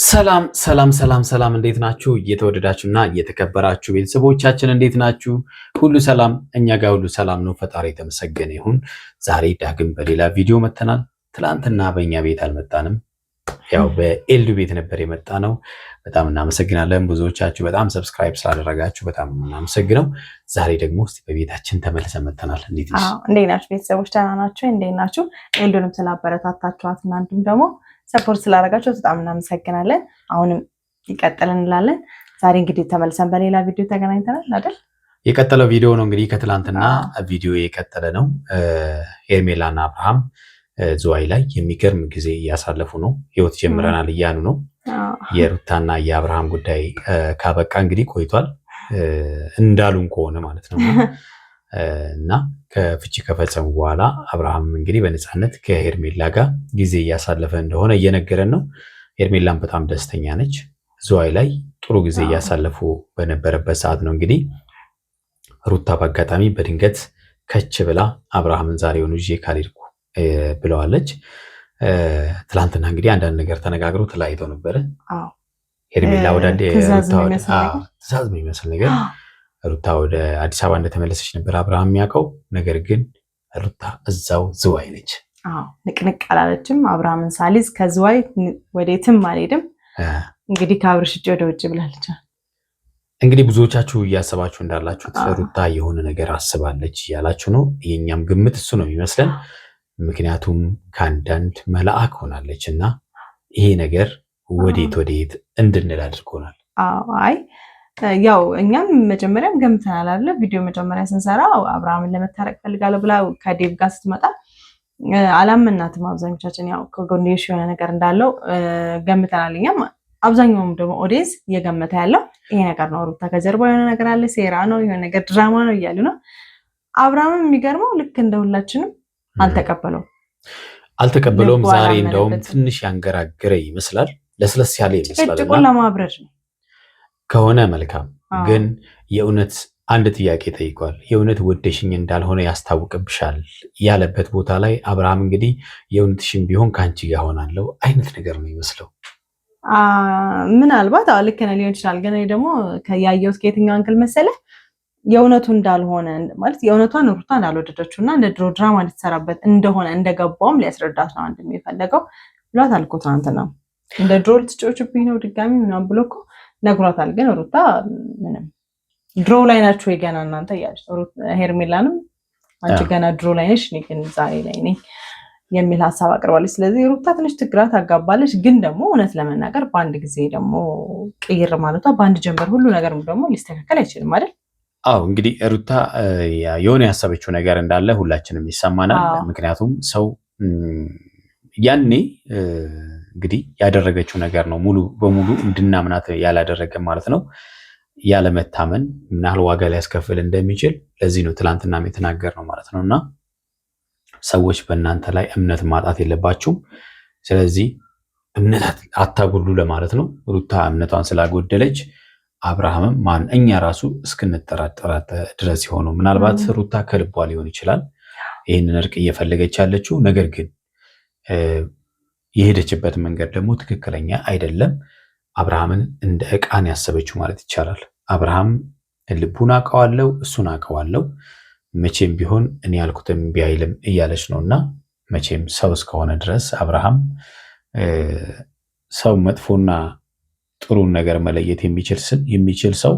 ሰላም ሰላም ሰላም ሰላም እንዴት ናችሁ? እየተወደዳችሁና እየተከበራችሁ ቤተሰቦቻችን እንዴት ናችሁ? ሁሉ ሰላም፣ እኛ ጋር ሁሉ ሰላም ነው። ፈጣሪ የተመሰገነ ይሁን። ዛሬ ዳግም በሌላ ቪዲዮ መተናል። ትላንትና በእኛ ቤት አልመጣንም፣ ያው በኤልዱ ቤት ነበር የመጣ ነው። በጣም እናመሰግናለን። ብዙዎቻችሁ በጣም ሰብስክራይብ ስላደረጋችሁ በጣም እናመሰግነው። ዛሬ ደግሞ እስቲ በቤታችን ተመልሰን መተናል። እንዴት ናችሁ ቤተሰቦች? ደህና ናችሁ? እንዴት ናችሁ? ኤልዱንም ስላበረታታችኋት እና እንዲሁም ደግሞ ሰፖርት ስላደረጋችሁ በጣም እናመሰግናለን። አሁንም ይቀጥል እንላለን። ዛሬ እንግዲህ ተመልሰን በሌላ ቪዲዮ ተገናኝተናል አይደል? የቀጠለው ቪዲዮ ነው እንግዲህ ከትላንትና ቪዲዮ የቀጠለ ነው። ሄርሜላና አብርሃም ዝዋይ ላይ የሚገርም ጊዜ እያሳለፉ ነው። ህይወት ጀምረናል እያሉ ነው። የሩታና የአብርሃም ጉዳይ ካበቃ እንግዲህ ቆይቷል እንዳሉን ከሆነ ማለት ነው። እና ከፍቺ ከፈጸሙ በኋላ አብርሃም እንግዲህ በነፃነት ከሄርሜላ ጋር ጊዜ እያሳለፈ እንደሆነ እየነገረን ነው። ሄርሜላም በጣም ደስተኛ ነች። ዝዋይ ላይ ጥሩ ጊዜ እያሳለፉ በነበረበት ሰዓት ነው እንግዲህ ሩታ በአጋጣሚ በድንገት ከች ብላ አብርሃምን ዛሬውን ይዤ ካልሄድኩ ብለዋለች። ትላንትና እንግዲህ አንዳንድ ነገር ተነጋግረው ተለያይተው ነበረ። ሄርሜላ ወደ ትዕዛዝ የሚመስል ነገር ሩታ ወደ አዲስ አበባ እንደተመለሰች ነበር አብርሃም የሚያውቀው። ነገር ግን ሩታ እዛው ዝዋይ ነች። ንቅንቅ አላለችም። አብርሃምን ሳሊዝ ከዝዋይ ወዴትም አልሄድም እንግዲህ ከአብርሽ እጅ ወደ ውጭ ብላለች። እንግዲህ ብዙዎቻችሁ እያሰባችሁ እንዳላችሁት ሩታ የሆነ ነገር አስባለች እያላችሁ ነው። የኛም ግምት እሱ ነው የሚመስለን። ምክንያቱም ከአንዳንድ መልአክ ሆናለች እና ይሄ ነገር ወዴት እንድንል አድርጎናል። አይ ያው እኛም መጀመሪያም ገምተናል አይደል? ቪዲዮ መጀመሪያ ስንሰራ አብርሃምን ለመታረቅ ፈልጋለሁ ብላ ከዴቭ ጋር ስትመጣ አላመናትም። አብዛኞቻችን ያው ከጎንዮሽ የሆነ ነገር እንዳለው ገምተናል። እኛም አብዛኛውም ደግሞ ኦዲየንስ እየገመተ ያለው ይሄ ነገር ነው። ሩታ ከጀርባ የሆነ ነገር አለ፣ ሴራ ነው፣ የሆነ ነገር ድራማ ነው እያሉ ነው። አብርሃምም የሚገርመው ልክ እንደሁላችንም አልተቀበለውም። ዛሬ እንደውም ትንሽ ያንገራገረ ይመስላል፣ ለስለስ ያለ ይመስላል። ጭቁን ለማብረድ ነው ከሆነ መልካም። ግን የእውነት አንድ ጥያቄ ጠይቋል። የእውነት ወደሽኝ እንዳልሆነ ያስታውቅብሻል ያለበት ቦታ ላይ አብርሃም እንግዲህ የእውነትሽም ቢሆን ከአንቺ ጋር ሆናለሁ አይነት ነገር ነው ይመስለው። ምናልባት ልክ ነህ ሊሆን ይችላል። ግን ደግሞ ያየሁት ከየትኛው አንግል መሰለህ የእውነቱ እንዳልሆነ ማለት የእውነቷን ሩታን አልወደደችው እና እንደ ድሮ ድራማ ልትሰራበት እንደሆነ እንደገባውም ሊያስረዳት ነው አንድም የፈለገው ብሏት አልኮ ትናንትና እንደ ድሮ ልትጮችብኝ ነው ድጋሚ ምናምን ብሎ እኮ ነግሯታል። ግን ሩታ ምንም ድሮ ላይ ናችሁ ገና እናንተ እያለች ሄርሜላንም አንቺ ገና ድሮ ላይ ነሽ፣ እኔ ግን ዛሬ ላይ ነኝ የሚል ሀሳብ አቅርባለች። ስለዚህ ሩታ ትንሽ ትግራት አጋባለች። ግን ደግሞ እውነት ለመናገር በአንድ ጊዜ ደግሞ ቅይር ማለቷ በአንድ ጀንበር ሁሉ ነገር ደግሞ ሊስተካከል አይችልም አይደል? አዎ እንግዲህ ሩታ የሆነ ያሰበችው ነገር እንዳለ ሁላችንም ይሰማናል። ምክንያቱም ሰው ያኔ እንግዲህ ያደረገችው ነገር ነው ሙሉ በሙሉ እንድናምናት ያላደረገ ማለት ነው። ያለመታመን ምን ያህል ዋጋ ሊያስከፍል እንደሚችል ለዚህ ነው ትላንትናም የተናገርነው ማለት ነው። እና ሰዎች በእናንተ ላይ እምነት ማጣት የለባችሁም። ስለዚህ እምነት አታጉድሉ ለማለት ነው። ሩታ እምነቷን ስላጎደለች አብርሃምም እኛ ራሱ እስክንጠራጠራት ድረስ የሆነው ምናልባት ሩታ ከልቧ ሊሆን ይችላል ይህንን እርቅ እየፈለገች ያለችው። ነገር ግን የሄደችበት መንገድ ደግሞ ትክክለኛ አይደለም። አብርሃምን እንደ ዕቃን ያሰበችው ማለት ይቻላል። አብርሃም ልቡን አውቀዋለሁ፣ እሱን አውቀዋለሁ፣ መቼም ቢሆን እኔ ያልኩትም ቢያይልም እያለች ነው። እና መቼም ሰው እስከሆነ ድረስ አብርሃም ሰው መጥፎና ጥሩን ነገር መለየት የሚችል ሰው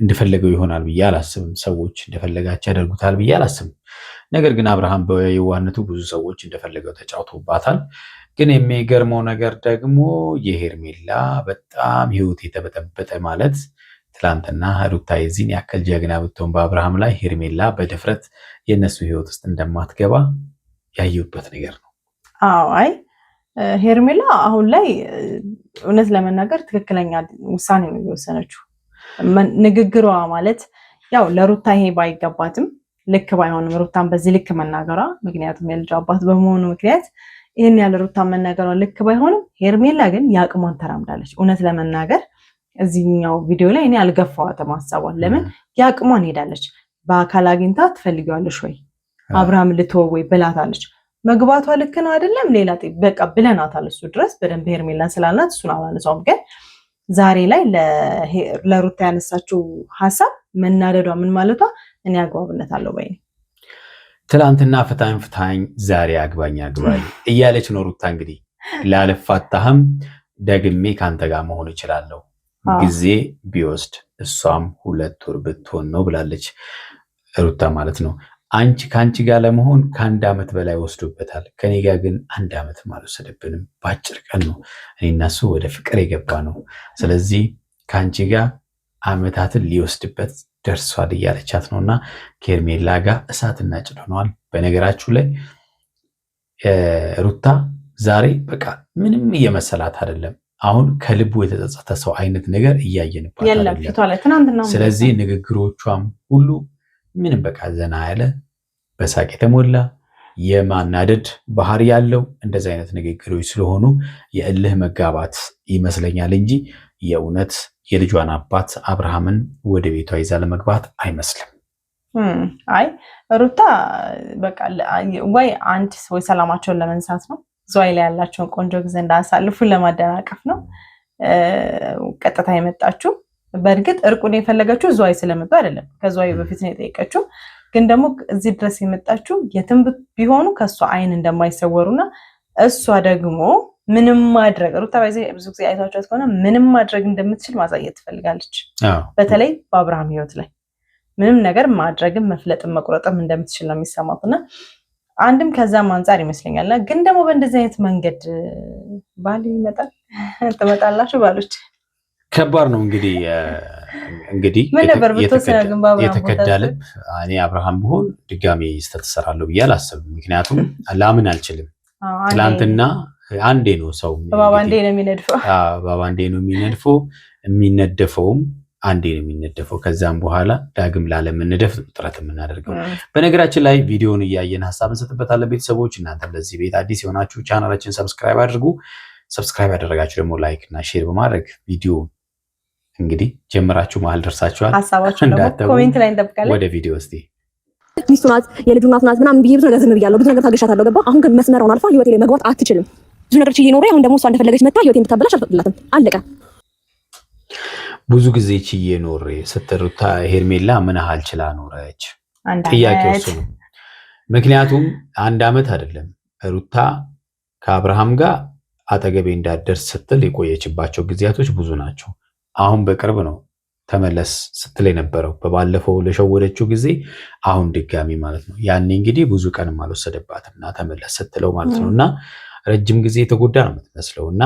እንደፈለገው ይሆናል ብዬ አላስብም። ሰዎች እንደፈለጋቸው ያደርጉታል ብዬ አላስብም። ነገር ግን አብርሃም በየዋህነቱ ብዙ ሰዎች እንደፈለገው ተጫውቶባታል። ግን የሚገርመው ነገር ደግሞ የሄርሜላ በጣም ህይወት የተበጠበጠ ማለት ትላንትና ሩታ የዚህን ያክል ጀግና ብትሆን በአብርሃም ላይ ሄርሜላ በድፍረት የእነሱ ህይወት ውስጥ እንደማትገባ ያየሁበት ነገር ነው። አይ ሄርሜላ አሁን ላይ እውነት ለመናገር ትክክለኛ ውሳኔ ነው የወሰነችው። ንግግሯ ማለት ያው ለሩታ ይሄ ባይገባትም ልክ ባይሆንም ሩታን በዚህ ልክ መናገሯ ምክንያቱም የልጅ አባት በመሆኑ ምክንያት ይህን ያለ ሩታን መናገሯ ልክ ባይሆንም ሄርሜላ ግን የአቅሟን ተራምዳለች። እውነት ለመናገር እዚህኛው ቪዲዮ ላይ እኔ አልገፋዋትም ሀሳቧን። ለምን የአቅሟን ሄዳለች። በአካል አግኝታ ትፈልጊዋለሽ ወይ አብርሃም ልትወው ወይ ብላታለች። መግባቷ ልክ ነው አይደለም ሌላ በቃ ብለናታል። እሱ ድረስ በደንብ ሄርሜላን ስላልናት እሱን አላነሳውም። ግን ዛሬ ላይ ለሩታ ያነሳችው ሀሳብ መናደዷ ምን ማለቷ እኔ አግባብነት አለው ባይ። ትላንትና ፍታኝ ዛሬ አግባኝ እያለች ነው ሩታ። እንግዲህ ላልፋታህም ደግሜ ካንተ ጋር መሆን እችላለሁ ጊዜ ቢወስድ እሷም 2 ወር ብትሆን ነው ብላለች ሩታ ማለት ነው። ከአንቺ ጋር ለመሆን ከ1 ዓመት በላይ ወስዶበታል። ከኔ ጋር ግን 1 ዓመት አልወሰደብንም። በአጭር ቀን ነው እኔ እና እሱ ወደ ፍቅር የገባ ነው። ስለዚህ ከአንቺ ጋር ዓመታትን ሊወስድበት ደርሷል እያለቻት ነው። እና ከሄርሜላ ጋር እሳትና ጭድ ሆነዋል። በነገራችሁ ላይ ሩታ ዛሬ በቃ ምንም እየመሰላት አይደለም። አሁን ከልቡ የተጸጸተ ሰው አይነት ነገር እያየንባት አይደለም። ስለዚህ ንግግሮቿም ሁሉ ምንም በቃ ዘና ያለ በሳቅ የተሞላ የማናደድ ባህሪ ያለው እንደዚህ አይነት ንግግሮች ስለሆኑ የእልህ መጋባት ይመስለኛል እንጂ የእውነት የልጇን አባት አብርሃምን ወደ ቤቷ ይዛ ለመግባት አይመስልም። አይ ሩታ በቃ ወይ ሰላማቸውን ለመንሳት ነው፣ ዝዋይ ላይ ያላቸውን ቆንጆ ጊዜ እንዳያሳልፉ ለማደናቀፍ ነው ቀጥታ የመጣችው። በእርግጥ እርቁን የፈለገችው ዝዋይ ስለመጡ አይደለም፣ ከዝዋይ በፊት ነው የጠየቀችው። ግን ደግሞ እዚህ ድረስ የመጣችው የትም ቢሆኑ ከእሷ አይን እንደማይሰወሩና እሷ ደግሞ ምንም ማድረግ ሩታ ብዙ ጊዜ አይታችኋት ከሆነ ምንም ማድረግ እንደምትችል ማሳየት ትፈልጋለች። በተለይ በአብርሃም ህይወት ላይ ምንም ነገር ማድረግም መፍለጥም መቁረጥም እንደምትችል ነው የሚሰማት እና አንድም ከዛም አንጻር ይመስለኛል። ግን ደግሞ በእንደዚህ አይነት መንገድ ባል ይመጣል ትመጣላችሁ ባሎች ከባድ ነው። እንግዲህ የተከዳ ልብ እኔ አብርሃም ብሆን ድጋሜ ስህተት እሰራለሁ ብዬ አላስብም። ምክንያቱም ላምን አልችልም። ትላንትና አንዴ ነው ሰው ባባንዴ ነው የሚነድፈው። ባባንዴ ነው የሚነድፈው። የሚነደፈውም አንዴ ነው የሚነደፈው። ከዛም በኋላ ዳግም ላለመነደፍ ጥረት የምናደርገው። በነገራችን ላይ ቪዲዮውን እያየን ሀሳብ እንሰጥበታለን። ቤተሰቦች እናንተም ለዚህ ቤት አዲስ የሆናችሁ ቻናላችን ሰብስክራይብ አድርጉ። ሰብስክራይብ ያደረጋችሁ ደግሞ ላይክ እና ሼር በማድረግ ቪዲዮ እንግዲህ ጀምራችሁ መሀል ደርሳችኋል። ሀሳባችሁን ደግሞ ኮሜንት ላይ እንጠብቃለን። ወደ ቪዲዮ እስቲ ሚስቱ ናት የልጁ እናት ናት ምናምን ብዬ ብዙ ነገር ዝም ብያለሁ። ብዙ ነገር ታገሻታለሁ። ገባ አሁን ግን መስመሩን አልፋ ህይወቴ ላይ መግባት አትችልም። ብዙ ነገር ችዬ ኖሬ አሁን ደግሞ እሷ እንደፈለገች መጣ ህይወቴን ብታበላሽ አልፈቅድላትም። አለቀ። ብዙ ጊዜ ችዬ ኖሬ ስትሩታ ሄርሜላ ምን ያህል ችላ ኖረች? ጥያቄው እሱ ነው። ምክንያቱም 1 ዓመት አይደለም ሩታ ከአብርሃም ጋር አጠገቤ እንዳደርስ ስትል የቆየችባቸው ጊዜያቶች ብዙ ናቸው። አሁን በቅርብ ነው ተመለስ ስትል የነበረው በባለፈው ለሸወደችው ጊዜ አሁን ድጋሚ ማለት ነው። ያኔ እንግዲህ ብዙ ቀንም አልወሰደባትም እና ተመለስ ስትለው ማለት ነው። እና ረጅም ጊዜ የተጎዳ ነው የምትመስለው። እና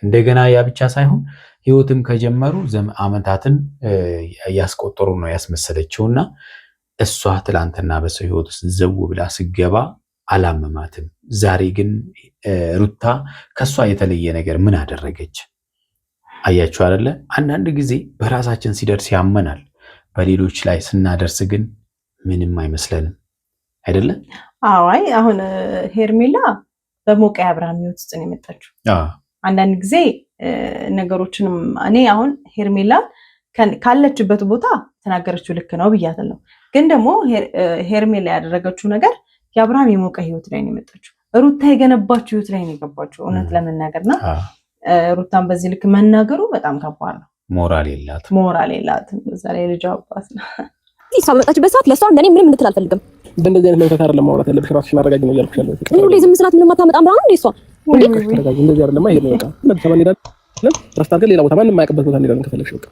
እንደገና ያ ብቻ ሳይሆን ህይወትም ከጀመሩ ዓመታትን ያስቆጠሩ ነው ያስመሰለችው። እና እሷ ትላንትና በሰው ህይወት ውስጥ ዘው ብላ ስገባ አላመማትም። ዛሬ ግን ሩታ ከሷ የተለየ ነገር ምን አደረገች? አያችሁ አይደለ? አንዳንድ ጊዜ በራሳችን ሲደርስ ያመናል፣ በሌሎች ላይ ስናደርስ ግን ምንም አይመስለንም አይደለ? አይ አሁን ሄርሜላ በሞቀ አብርሃም ህይወት ውስጥ ነው የመጣችው። አንዳንድ ጊዜ ነገሮችንም እኔ አሁን ሄርሜላ ካለችበት ቦታ ተናገረችው ልክ ነው ብያታለሁ። ግን ደግሞ ሄርሜላ ያደረገችው ነገር የአብርሃም የሞቀ ህይወት ላይ ነው የመጣችው። ሩታ የገነባችው ህይወት ላይ ነው የገባችው። እውነት ለመናገርና ሩታን በዚህ ልክ መናገሩ በጣም ከባድ ነው። ሞራል የላትም። በዛ ላይ ልጅ አባት ነው። እሷ በመጣችበት ሰዓት ለእሷ እንደኔ ምንም እንድትል አልፈልግም። እንደዚህ አይነት ነገር አይደለም ማውራት ያለብሽ። ራስሽን አረጋጊ ነው እያልኩሽ ያለሁት። እኔ ሁሌ ዝም ስላት ምንም አታመጣም ብላ ነው እንዴ? እሷ እንደዚህ አይደለም። ይሄ ነው በቃ ለብቻ እንሄዳለን። ረስታ ግን ሌላ ቦታ ማንም የማያውቅበት ቦታ እንሄዳለን ከፈለግሽ በቃ።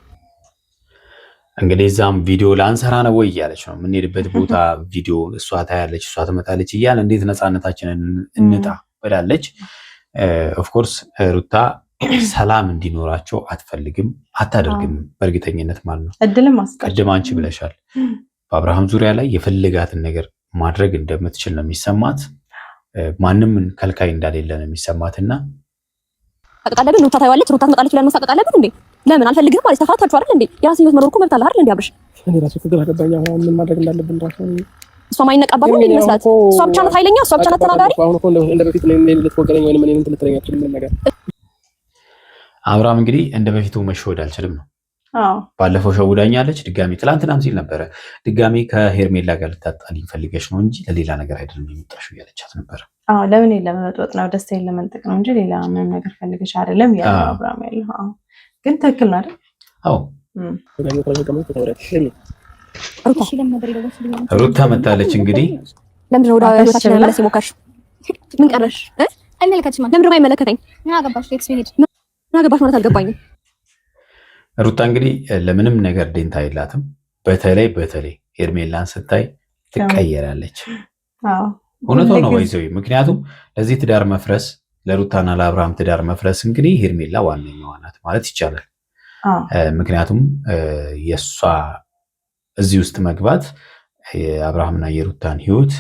እንግዲህ እዛም ቪዲዮ ላንሰራ ነው ወይ እያለች ነው። የምንሄድበት ቦታ ቪዲዮ እሷ ታያለች፣ እሷ ትመጣለች እያለ እንዴት ነፃነታችንን እንጣ ብላለች። ኦፍኮርስ ሩታ ሰላም እንዲኖራቸው አትፈልግም፣ አታደርግም በእርግጠኝነት ማለት ነው። ቅድም አንቺ ብለሻል፣ በአብርሃም ዙሪያ ላይ የፈለጋትን ነገር ማድረግ እንደምትችል ነው የሚሰማት። ማንም ከልካይ እንዳሌለ ነው የሚሰማትና አቀቃለብን ሩታ ታይዋለች። ሩታ ትመጣለች ብለን መስጠት አቀቃለብን እንዴ? ለምን አልፈልግም ማለት ተፋታችሁ አይደል እንዴ? የራስን ህይወት መኖር እኮ መብት አለ አይደል እንዴ? አብርሽ እኔ ራሱ ፍቅር አገባኝ። አሁን ምን ማድረግ እንዳለብን ራሱ እሷ ማይነቃባት ነው የሚመስላት። እሷ ብቻ ናት ኃይለኛ፣ እሷ ብቻ ናት ተናጋሪ። አሁን እኮ እንደ በፊት ነው ልትወገረኝ ወይንም እኔን ልትለኝ አትችልም ነገር። አብርሃም እንግዲህ እንደ በፊቱ መሸወድ አልችልም ነው። ባለፈው ሸውዳኛለች ድጋሚ፣ ትላንትናም ሲል ነበረ ድጋሚ ከሄርሜላ ጋር ልታጣልኝ ፈልገሽ ነው እንጂ ለሌላ ነገር አይደለም የመጣሽው እያለቻት ነበረ። ለምን ለመመጥወጥ ነው ደስታዬን ለመንጠቅ ነው እንጂ ሌላ ምንም ነገር ፈልገሽ አይደለም ያ አብርሃም ያለው ግን ትክክል ነው አይደል? ሩታ መታለች እንግዲህ ለምንድን ነው ወደ ህይወታችን መመለስ የሞከርሽው? ምን ቀረሽ? አይመለከትሽም። ለምንድን ነው የማይመለከተኝ? ምን አገባሽ? ምን አገባሽ ማለት አልገባኝም። ሩታ እንግዲህ ለምንም ነገር ደንታ የላትም። በተለይ ሄርሜላን ስታይ ትቀየራለች። እውነቷን ነው ወይዘው። ምክንያቱም ለዚህ ትዳር መፍረስ ለሩታና ለአብርሃም ትዳር መፍረስ እንግዲህ ሄርሜላ ዋነኛዋ ናት ማለት ይቻላል። ምክንያቱም የእሷ እዚህ ውስጥ መግባት የአብርሃምና የሩታን ህይወት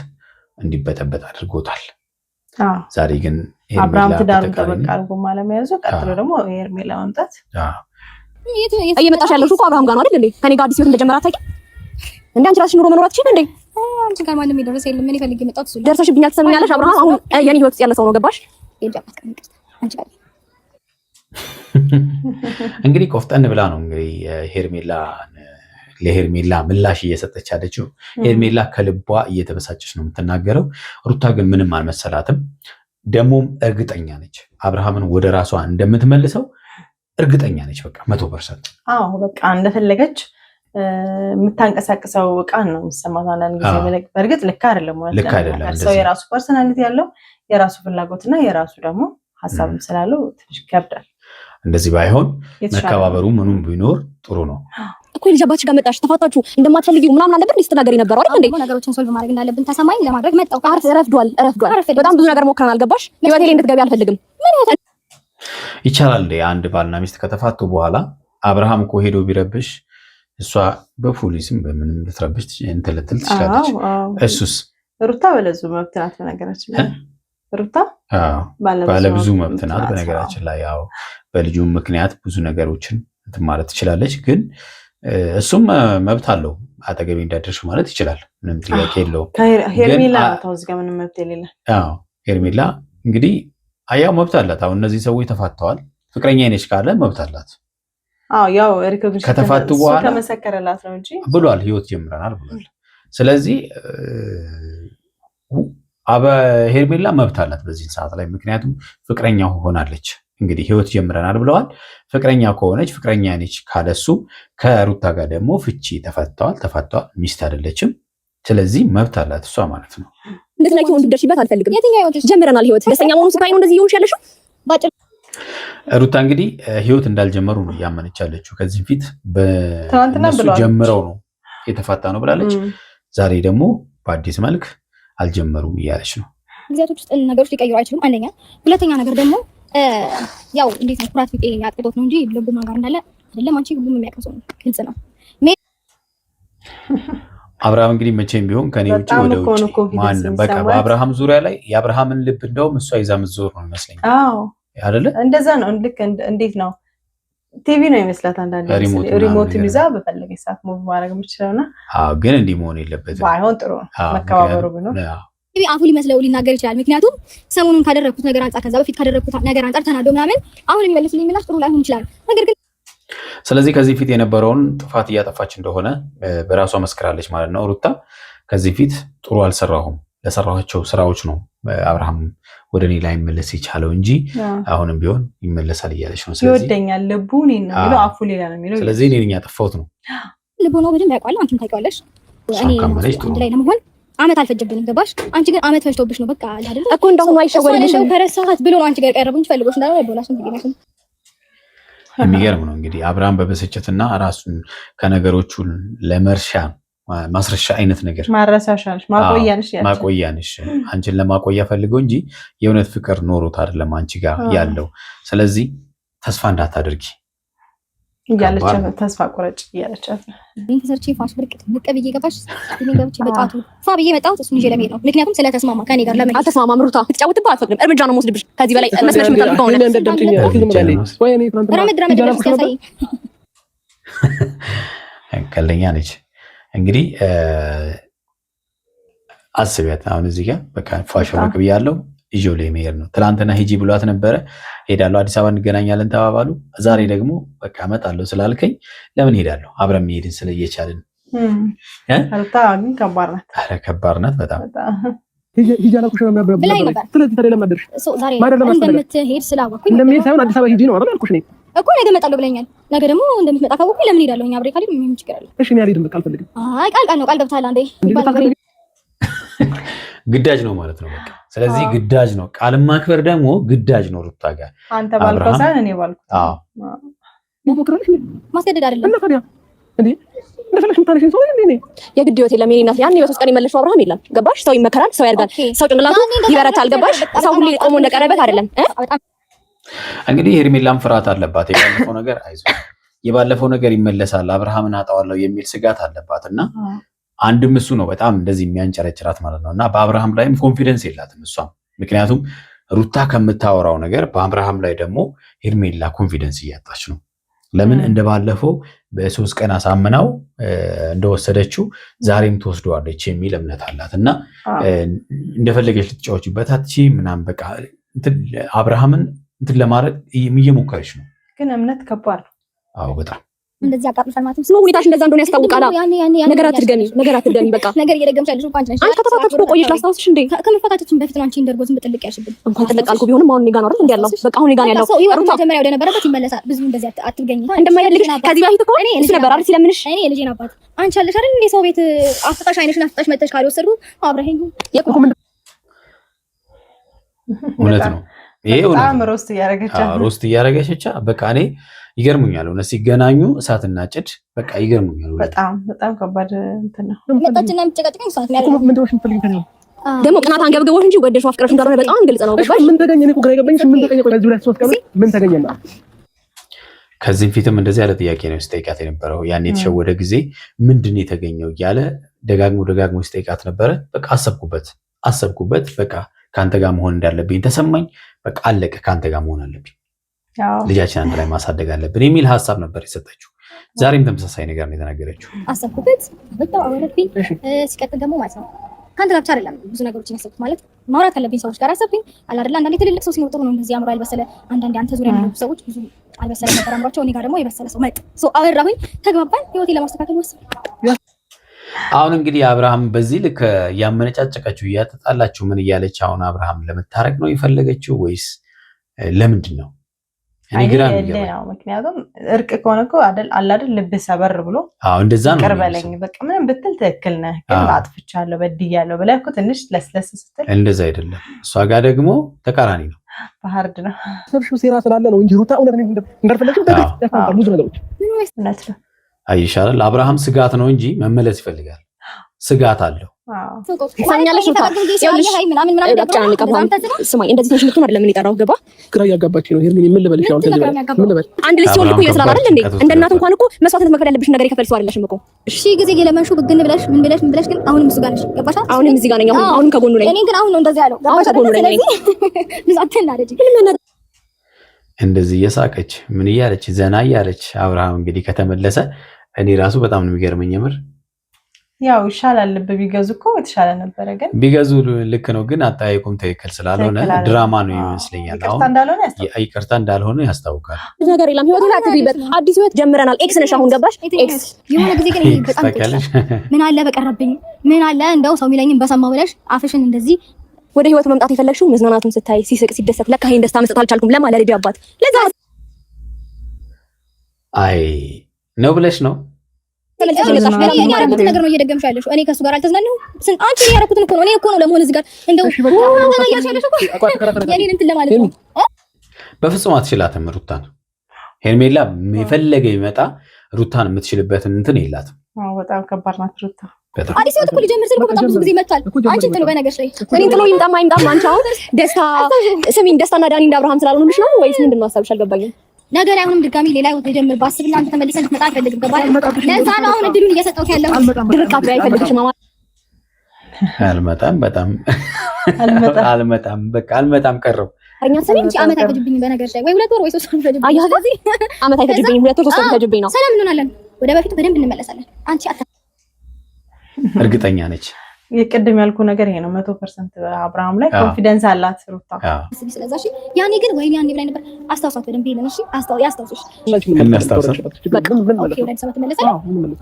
እንዲበጠበጥ አድርጎታል። ዛሬ ግን አብርሃም ትዳሩን ጠበቅ አድርጎ ማለመያዙ፣ ቀጥሎ ደግሞ ሄርሜላ መምጣት። እየመጣሽ ያለሽው እኮ አብርሃም ጋር ነው አይደል እንዴ? ከኔ ጋር አዲስ ህይወት እንደጀመረ አታውቂም እንዴ? አንቺ ራስሽ ኑሮ መኖር አትችይም እንዴ? አንቺ ጋር ማንም ይደረስ የለም። ምን ይፈልግ የመጣው እሱ ደርሰሽብኛል። ትሰሚኛለሽ? አብርሃም አሁን የኔ ህይወት ውስጥ ያለ ሰው ነው። ገባሽ? አንቺ ጋር እንግዲህ ቆፍጠን ብላ ነው እንግዲህ ለሄርሜላ ምላሽ እየሰጠች ያለችው። ሄርሜላ ከልቧ እየተበሳጨች ነው የምትናገረው። ሩታ ግን ምንም አልመሰላትም። ደግሞም እርግጠኛ ነች አብርሃምን ወደ ራሷ እንደምትመልሰው እርግጠኛ ነች። በቃ 100%። በቃ እንደፈለገች የምታንቀሳቅሰው ቃል ነው የሚሰማት። አንዳንድ ጊዜ በእርግጥ ልክ አይደለም። ሰው የራሱ ፐርሰናሊቲ ያለው የራሱ ፍላጎትና የራሱ ደግሞ ሀሳብም ስላለው ትንሽ ይከብዳል። እንደዚህ ባይሆን መከባበሩ ምኑም ቢኖር ጥሩ ነው እኮ። ልጅ አባትሽ ጋር መጣሽ፣ ተፋታችሁ፣ እንደማትፈልጊው ምናምን አለበት ስትናገሪ ነበረው አይደል እንዴ? ነገሮችን ሶልቭ ማድረግ እንዳለብን ተሰማኝ። ለማድረግ መጣው። ረፍዷል። በጣም ብዙ ነገር ሞክረናል። ገባሽ? ህይወቴ ላይ እንድትገቢ አልፈልግም። ይቻላል እንዴ? አንድ ባልና ሚስት ከተፋቱ በኋላ አብርሃም እኮ ሄዶ ቢረብሽ እሷ በፖሊስም በምንም ልትረብሽ እንትልትል ትችላለች። እሱስ ሩታ ባለብዙ መብት ናት። በነገራችን ላይ ሩታ ባለብዙ መብት ናት። በነገራችን ላይ ያው በልጁ ምክንያት ብዙ ነገሮችን እንትን ማለት ትችላለች። ግን እሱም መብት አለው። አጠገቤ እንዳደርሽ ማለት ይችላል። ምንም ጥያቄ የለውም። ሄርሜላ ታውዝ ጋር ምንም መብት የሌለ። ሄርሜላ እንግዲህ አያው መብት አላት። አሁን እነዚህ ሰዎች ተፋተዋል። ፍቅረኛ ነች ካለ መብት አላት። ያው ሪኮግኒሽን ከተፋቱ በኋላ ተመሰከረላት ነው እንጂ ብሏል። ህይወት ጀምረናል ብሏል። ስለዚህ ሄርሜላ መብት አላት በዚህ ሰዓት ላይ፣ ምክንያቱም ፍቅረኛ ሆናለች። እንግዲህ ህይወት ጀምረናል ብለዋል። ፍቅረኛ ከሆነች ፍቅረኛ ነች ካለሱ ከሩታ ጋር ደግሞ ፍቺ ተፋተዋል። ሚስት አይደለችም። ስለዚህ መብት አላት እሷ ማለት ነው። እንደዚህ ነው እንድትደርሺበት አልፈልግም። ጀምረናል ህይወት ደስተኛ መሆኑ ስታይ ነው እንደዚህ ይሆንሽ ያለሽው ባጭር። ሩታ እንግዲህ ህይወት እንዳልጀመሩ ነው ያመነች ያለችው። ከዚህ ፊት በእነሱ ጀምረው ነው የተፋታ ነው ብላለች። ዛሬ ደግሞ በአዲስ መልክ አልጀመሩም እያለች ነው። ጊዜያቶች ውስጥ ነገሮች ሊቀይሩ አይችሉም። አንደኛ፣ ሁለተኛ ነገር ደግሞ ያው እንዴት ነው ኩራት ቢጤ አጥቅቶት ነው እንጂ ልቡ ማጋር እንዳለ አይደለም። አንቺ ሁሉም የሚያውቀው ሰው ነው፣ ግልጽ ነው። አብርሃም እንግዲህ መቼም ቢሆን ከኔ ውጪ ወደ ውጪ ማንም በቃ በአብርሃም ዙሪያ ላይ የአብርሃምን ልብ እንደውም እሷ ይዛ የምትዞር ነው ይመስለኛል። አይደለ? እንደዛ ነው። ልክ እንዴት ነው ቲቪ ነው ይመስላት። አንዳንዴ ሪሞት ይዛ በፈለገች ሰዓት ሙቭ ማድረግ የምትችለውና ግን እንዲህ መሆን የለበትም። ባይሆን ጥሩ ነው መከባበሩ ቢኖር። አፉ ሊመስለው ሊናገር ይችላል። ምክንያቱም ሰሞኑን ካደረኩት ነገር አንፃር፣ ከዛ በፊት ካደረኩት ነገር አንፃር ተናዶ ምናምን አሁን የሚመልስልኝ ምላሽ ጥሩ ላይሆን ይችላል። ነገር ግን ስለዚህ ከዚህ ፊት የነበረውን ጥፋት እያጠፋች እንደሆነ በራሷ መስክራለች ማለት ነው። ሩታ ከዚህ ፊት ጥሩ አልሰራሁም፣ ለሰራኋቸው ስራዎች ነው አብርሃም ወደ እኔ ላይ መለስ የቻለው እንጂ አሁንም ቢሆን ይመለሳል እያለች ነው። ስለዚህ ይወደኛል ልቡ እኔን ነው የሚለው፣ አፉ ሌላ ነው የሚለው። ስለዚህ እኔ ነኝ ያጠፋሁት ነው። ልቡ ነው በደንብ ያውቃል። አንቺም ታውቂዋለሽ። እኔ አንድ ላይ ለመሆን አመት አልፈጀብንም። ገባሽ? አንቺ ግን አመት ፈጅቶብሽ ነው። በቃ አይደል እኮ እንደሆነ አይሸወድልሽም። ከረሳት ብሎ ነው አንቺ ጋር ቀረብኝ ፈልጎሽ እንዳለ አይቦላሽም። ትገኛለሽ። የሚገርም ነው እንግዲህ አብርሃም በብስጭትና ራሱን ከነገሮቹ ለመርሻ ማስረሻ አይነት ነገር ማረሳሻሽ ማቆያንሽ አንቺን ለማቆያ ፈልገው እንጂ የእውነት ፍቅር ኖሮት አይደለም አንቺ ጋር ያለው። ስለዚህ ተስፋ እንዳታደርጊ እያለቻት ተስፋ ቆረጭ እያለቻት ተሰርቼ ፋሽ ብርቅት መቀበዬ ገባሽ? ገብቼ በጣቱ ፋብዬ መጣሁት እሱን ይዤ ለመሄድ ነው። ምክንያቱም ስለተስማማ ከኔ ጋር ለምን አልተስማማም? ሩታ ትጫወትብህ አትፈቅድም። እርምጃ ነው የምወስድብሽ። ከዚህ በላይ መስመርሽ የምታልፈው ነው። ቀለኛ ነች እንግዲህ አስቢያት። አሁን እዚህ ጋር በቃ ፋሽ ብርቅ ብያለሁ ይዤው ላይ መሄድ ነው። ትናንትና ሂጂ ብሏት ነበረ። ሄዳለሁ፣ አዲስ አበባ እንገናኛለን ተባባሉ። ዛሬ ደግሞ በቃ እመጣለሁ ስላልከኝ ለምን ሄዳለሁ? አብረን መሄድን ስለየቻልን። ሩታ ግን ከባድ ናት። ኧረ ከባድ ናት በጣም። ሂጂ አላልኩሽ ነበር ስለዚህ ታዲያ ለምን አደርሽ ዛሬ እንደምትሄድ ስላወኩኝ እንደምሄድ ሳይሆን አዲስ አበባ ሂጂ ነው አይደል አልኩሽ እኮ ነገ እመጣለሁ ብለኛል ነገ ደግሞ እንደምትመጣ ካወኩኝ ለምን ሄዳለሁኝ አብሬ ካልሄድ ምን ችግር አለ እሺ እኔ አልሄድም በቃ አልፈልግም አይ ቃል ነው ቃል ገብተሃል አንዴ ግዳጅ ነው ማለት ነው በቃ ስለዚህ ግዳጅ ነው ቃል ማክበር ደግሞ ግዳጅ ነው ሩታ ጋር አንተ ባልከው ሳይሆን እኔ ባልኩት አዎ ማስገደድ አይደለም እና ታዲያ እንዴ እንደፈለሽ ምታለሽን ሰው እንዴ የግድ ህይወት የለም የኔ እናት ያኔ በሶስት ቀን የመለሽው አብርሃም የለም ገባሽ ሰው ይመከራል ሰው ያርጋል ሰው ጭንቅላቱ ይበረታል ገባሽ ሰው ሁሉ ቆሞ እንደቀረበት አይደለም እንግዲህ ሄርሜላም ፍርሃት አለባት የባለፈው ነገር የባለፈው ነገር ይመለሳል አብርሃምን አጣዋለሁ የሚል ስጋት አለባትና አንድም እሱ ነው በጣም እንደዚህ የሚያንጨረጭራት ማለት ነውና በአብርሃም ላይም ኮንፊደንስ የላትም እሷ ምክንያቱም ሩታ ከምታወራው ነገር በአብርሃም ላይ ደግሞ ሄርሜላ ኮንፊደንስ እያጣች ነው ለምን እንደባለፈው በ3 ቀን አሳምናው እንደወሰደችው ዛሬም ተወስደዋለች የሚል እምነት አላትና እንደፈለገች ልትጫወችበት አትቺ ምናም በቃ አብርሃምን እንትን ለማድረግ እየሞከረች ነው ግን እምነት ከባድ ነው አዎ በጣም እንደዚህ አቃጥልሻል ማለት ነው ሁኔታሽ እንደዛ እንደሆነ ያስታውቃል ነገር አትድገሚ በቃ ነገር እየደገምሽ ያለሽ እንኳን ነሽ አንቺ ከተፋታችሁ ቆየሽ ላስታውስሽ እንዴ ከመፋታታችን በፊት ነው አንቺ እንደርጎዝም በጥልቅ ያልሽብን እንኳን ጥልቅ አልኩ ቢሆንም አሁን እኔ ጋር ነው አይደል ያለው በቃ አሁን እኔ ጋር ያለው ሩታ መጀመሪያ ወደ ነበረበት ይመለሳል ብዙ እንደዚህ አትገኝ እንደማይፈልግሽ ከዚህ በፊት እኮ እሱ ነበር አይደል ሲለምንሽ እኔ የልጄን አባት አንቺ አለሽ አይደል እንዴ ሰው ቤት አፍጣሽ አይነሽን አፍጣሽ መተሽ ካልወሰዱ አብረኸኝ እውነት ነው ይሄ በጣም ሮስት እያረገች በቃ እኔ ይገርሙኛል እነሱ ሲገናኙ እሳትና ጭድ በቃ ይገርሙኛል በጣም ከባድ እንትን ነው መጣችና ምጨቀጨቀኝ ሰዓት ላይ ምን ደውሽ ምትፈልጊው ደግሞ ቅናት አንገብግቦሽ እንጂ ወደሽው አፍቅረሽ እንዳልሆነ በጣም ግልጽ ነው ገባሽ ምን ተገኘ እኔ እኮ ግራ የገባኝ ምን ተገኘ ቆይ እዚህ ላይ 3 ቀን ምን ተገኘና ከዚህም ፊትም እንደዚህ ያለ ጥያቄ ነው ሲጠይቃት የነበረው ያኔ የተሸወደ ጊዜ ምንድነው የተገኘው እያለ ደጋግሞ ሲጠይቃት ነበረ በቃ አሰብኩበት በቃ ካንተ ጋር መሆን እንዳለብኝ ተሰማኝ በቃ አለቀ ካንተ ጋር መሆን አለብኝ ልጃችን አንድ ላይ ማሳደግ አለብን የሚል ሐሳብ ነበር የሰጠችው ዛሬም ተመሳሳይ ነገር ነው የተናገረችው አሰብኩበት በጣም አወረብኝ ሲቀጥል ደግሞ ማለት ነው ካንተ ጋር ብቻ አይደለም ብዙ ነገሮችን ያሰብኩት ማለት ማውራት አለብኝ ሰዎች ጋር አሰብኩኝ አይደል አንዳንዴ ትልልቅ ሰው ሲኖር ጥሩ ነው እንደዚህ አምሮ ያልበሰለ አንዳንዴ አንተ ዙሪያ ያሉ ሰዎች ብዙ አልበሰለ ነበር አምሯቸው እኔ ጋር ደግሞ የበሰለ ሰው መጥ አወራሁኝ ተግባባን ህይወቴን ለማስተካከል ወሰንኩ አሁን እንግዲህ አብርሃም በዚህ ልክ ያመነጫጨቀችው እያተጣላችሁ ምን እያለች አሁን አብርሃም ለመታረቅ ነው የፈለገችው ወይስ ለምንድን ነው እኔ ግራ ነው ምክንያቱም እርቅ ከሆነ እኮ አይደል ልብ ሰበር ብሎ እንደዛ ነው ቀርበለኝ በቃ ምንም ብትል ትክክል ነህ ግን አጥፍቻለሁ በድያለሁ ብለህ እኮ ትንሽ ለስለስ ስትል እንደዛ አይደለም እሷ ጋር ደግሞ ተቃራኒ ነው ባህርድ ነው ሰብሽው ሴራ ስላለ ነው እንጂ ሩታ እውነት እንደፈለግሽ ያፋታል ብዙ ነገሮች ምን ወይስ እውነት ነው አይሻል አብርሃም ስጋት ነው እንጂ መመለስ ይፈልጋል ስጋት አለው ሳኛለሽ ስማኝ እንደዚህ ትንሽ ልትሆን አይደለም የጠራው ገባ ግራ እያጋባች ነው ሄርሜኒ ምን ልበልሽ አሁን ከዚህ ምን ልበል አንድ ልጅ ሲሆን እኮ ይመስላል አይደል እንዴ እንደ እናት እንኳን እኮ መስዋዕትነት መክፈል ያለብሽ ነገር የከፈልሽው አይደለሽም እኮ እሺ ጊዜ የለመንሽው ብግን ብለሽ ምን ብለሽ ግን አሁንም እሱ ጋር ነሽ ገባሽ አሁንም እዚህ ጋር ነኝ አሁንም ከጎኑ ነኝ እኔ ግን አሁን ነው እንደዚህ ያለው አሁን ከጎኑ ነኝ ብዛተና አረጂ እንደዚህ እየሳቀች ምን እያለች ዘና እያለች አብርሃም እንግዲህ ከተመለሰ እኔ ራሱ በጣም ነው የሚገርመኝ የምር ያው ይሻላል ልብ ቢገዙ እኮ የተሻለ ነበር ግን ቢገዙ ልክ ነው ግን አጣይቁም ትክክል ስላልሆነ ድራማ ነው ይመስለኛል ይቅርታ እንዳልሆነ ያስታውቃል ነገር የለም ህይወት አትግሪበት አዲስ ህይወት ጀምረናል ኤክስ ነሽ አሁን ገባሽ ኤክስ የሆነ ጊዜ ግን በጣም ምን አለ በቀረብኝ ምን አለ እንደው ሰው ሚለኝን በሰማው ብለሽ አፍሽን እንደዚህ ወደ ህይወት መምጣት የፈለግሽው መዝናናቱን ስታይ ሲስቅ ሲደሰት ለካ ይሄን ደስታ መስጠት አልቻልኩም ለማለት ልጅ አባት ለዛ አይ ነው ብለሽ ነው እኔ ያረኩት ነገር ነው እየደገምሽ ያለሽ እኔ ከሱ ጋር አልተዝናነሁም አንቺ ያረኩትን እኮ ነው እኔ እኮ ነው ለመሆን እዚህ ጋር እንደው የኔን እንትን ለማለት ነው በፍጹም አትችላትም ሩታን ሄርሜላ የፈለገ ይመጣ ሩታን የምትችልበትን እንትን የላትም በጣም ከባድ ናት ሩታ አዲስ ህይወት እኮ ሊጀምር ስል በጣም ብዙ ጊዜ መጥቷል አንቺ ጥሎ በነገርሽ ላይ እኔ ጥሎ ይምጣም አይምጣም አንቺ አሁን ደስታ ስሚኝ ደስታና ዳኒ እንደ አብርሃም ስላልሆኑልሽ ነው ወይስ ምንድነው ሀሳብሽ አልገባኝም ነገ ላይ አሁንም ድጋሚ ሌላ ህይወት ሊጀምር ባስብና አንተ ተመልሰን ልትመጣ አልፈልግም ገባህ ለዛ ነው አሁን እድሉን እየሰጠሁት ያለው ድርቃት ላይ አይፈልግሽ ማማ አልመጣም በጣም አልመጣም በቃ አልመጣም ቀረው አኛ ሰሚን እንጂ አመት አይፈጅብኝ በነገርሽ ላይ ወይ 2 ወር ወይ 3 ወር አይፈጅብኝ አያ ስለዚህ አመት አይፈጅብኝ 2 ወር 3 ወር አይፈጅብኝ ነው ሰላም እንሆናለን ወደ በፊት በደንብ እንመለሳለን አንቺ እርግጠኛ ነች የቅድም ያልኩ ነገር ይሄ ነው 100% አብርሃም ላይ ኮንፊደንስ አላት ሩታ ስለዚህ ያኔ ግን ወይኔ ያኔ ብላይ ነበር አስታውሳት በደንብ ይሄን እሺ ያስታውስሽ እናስታውሳት በቃ ኦኬ ወደ ሰዓት ተመለሰ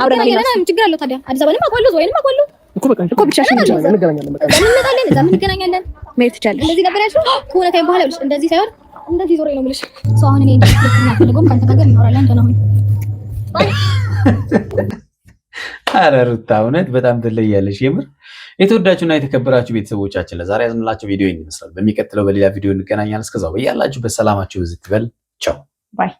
አብረን ችግር አለው ታዲያ አዲስ አበባ ለማ ቆሎ ወይንም አቆሎ እኮ ብቻሽን እንገናኛለን። በቃ እንመጣለን፣ እዛም እንገናኛለን። መሄድ ትችያለሽ። እንደዚህ ነበር ያልሽው ከሆነ ታይም በኋላ እንደዚህ ሳይሆን እንደዚህ ዞሬ ነው የምልሽ። ሰው አሁን እኔ እንደዚህ ካንተ ጋር እናወራለን። እንደና ምን ኧረ ሩታ እውነት በጣም ትለያለሽ የምር። የተወዳችሁና የተከበራችሁ ቤተሰቦቻችን ለዛሬ ያዝንላችሁ ቪዲዮ ይመስላል። በሚቀጥለው በሌላ ቪዲዮ እንገናኛለን። እስከዛው በያላችሁበት ሰላማችሁ ይብዛ። ቻው ባይ